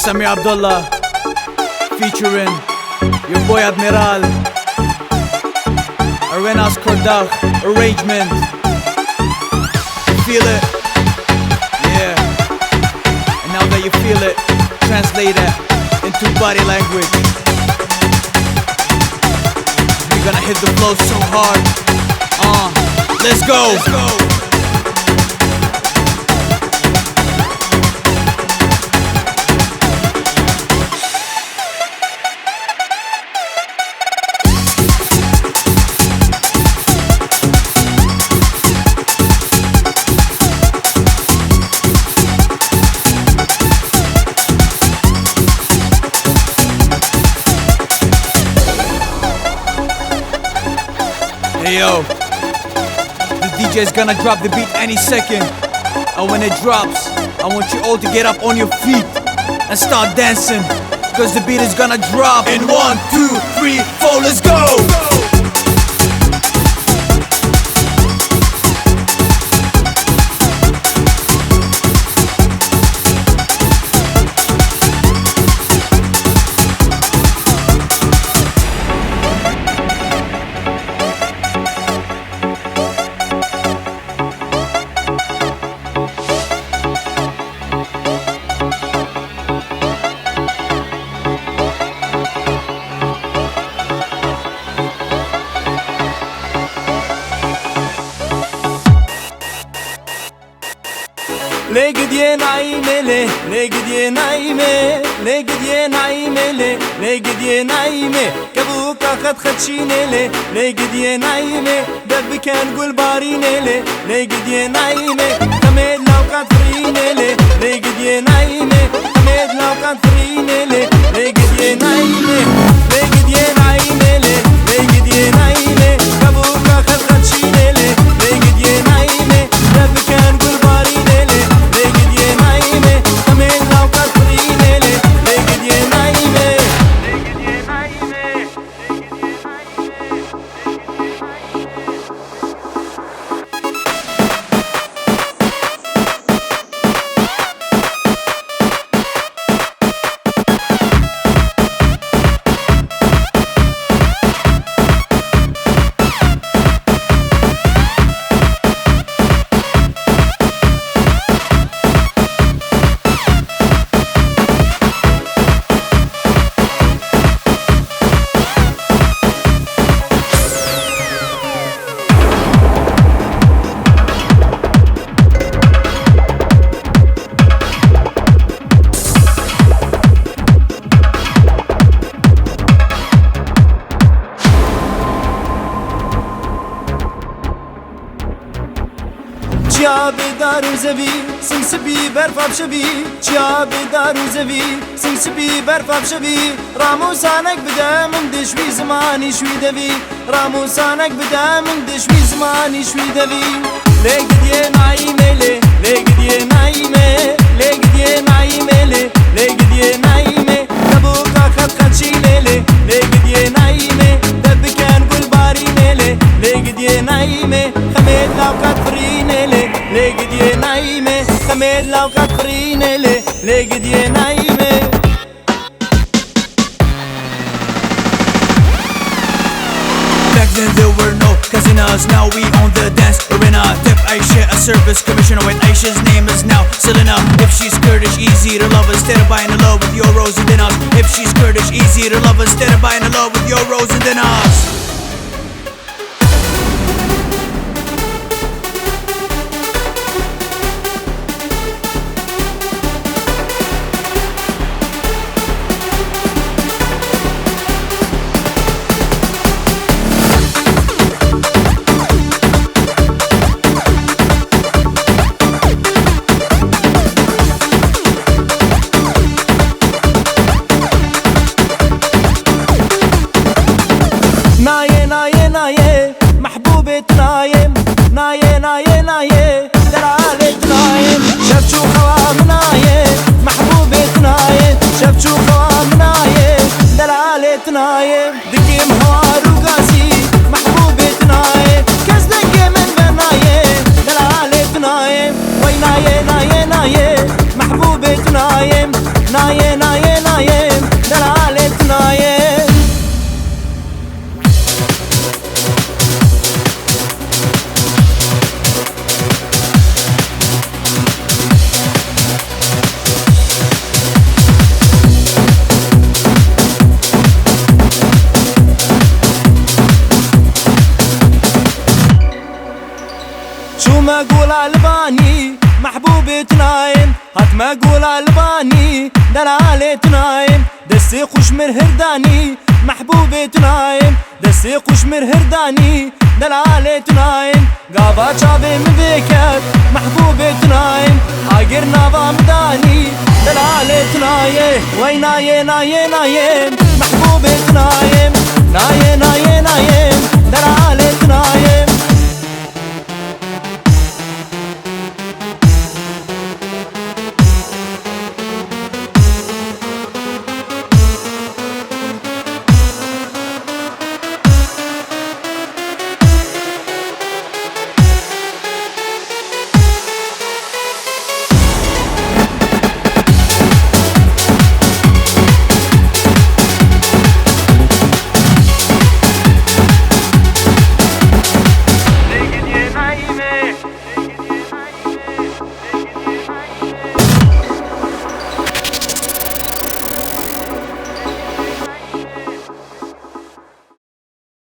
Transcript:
Semir Ebdullah featuring your boy Admiral Arenas Kurdish arrangement. Feel it? Yeah. And now that you feel it, translate it into body language. We're gonna hit the flow so hard. Let's go. Let's go. Hey yo, the DJ's gonna drop the beat any second. And when it drops, I want you all to get up on your feet and start dancing, cause the beat is gonna drop in 1, 2, 3, 4, let's go! ليه gidye neime ليه gidye neime gidye neime ليه gidye neime كبوك أخد خدشيني ليه gidye neime دب كان قول باريني ليه gidye neime حميد لو كان فريني ليه gidye neime حميد لو كان فريني ليه gidye neime ليه gidye neime ليه gidye neime كبوك أخد خدشيني ليه gidye neime دب كان قول باريني چیا بدار و زوی سنگسبی برفاب شوی چیا بدار و زوی سنگسبی برفاب شوی راموسانک بده من دشوی زمانی شوی دوی راموسانک بده من دشوی زمانی شوی دوی ليه gidye neime ليه gidye neime ليه gidye neime ليه gidye neime كبوك أخد خدشيني ليه gidye neime دب كان قول باريني ليه gidye neime خميد لو كانت فريني ليه gidye neime خميد لو كانت فريني ليه gidye neime Back then there were no casinos, now we own the dance arena. Tip Aisha, a service commissioner with Aisha's name is now Selena. If she's Kurdish, easy to love instead of buying a love with euros and dinars. If she's Kurdish, easy to love instead of buying a love with euros and dinars. نايم نايه نايه نايه دلالة نايم شاف شو خوام نايم محبوبة نايم شاف شو خوام نايم دلالة نايم دقيم هوار وقاسي محبوبة نايم كاس دقي من بنايم دلالة نايم وي نايه نايه نايه محبوبة نايم نایه نایه نایه دلالت نایه شو ما قول الباني محبوبة نايم هات ما قول الباني دلالة نايم دسي خوش من هرداني محبوبة نايم دسي خوش من هرداني دلالة نايم قابا شابي مبكت محبوبة نايم هاجر نافا مداني دلالة نايم وي نايم نايم نايم محبوبة نايم نايم نايم نايم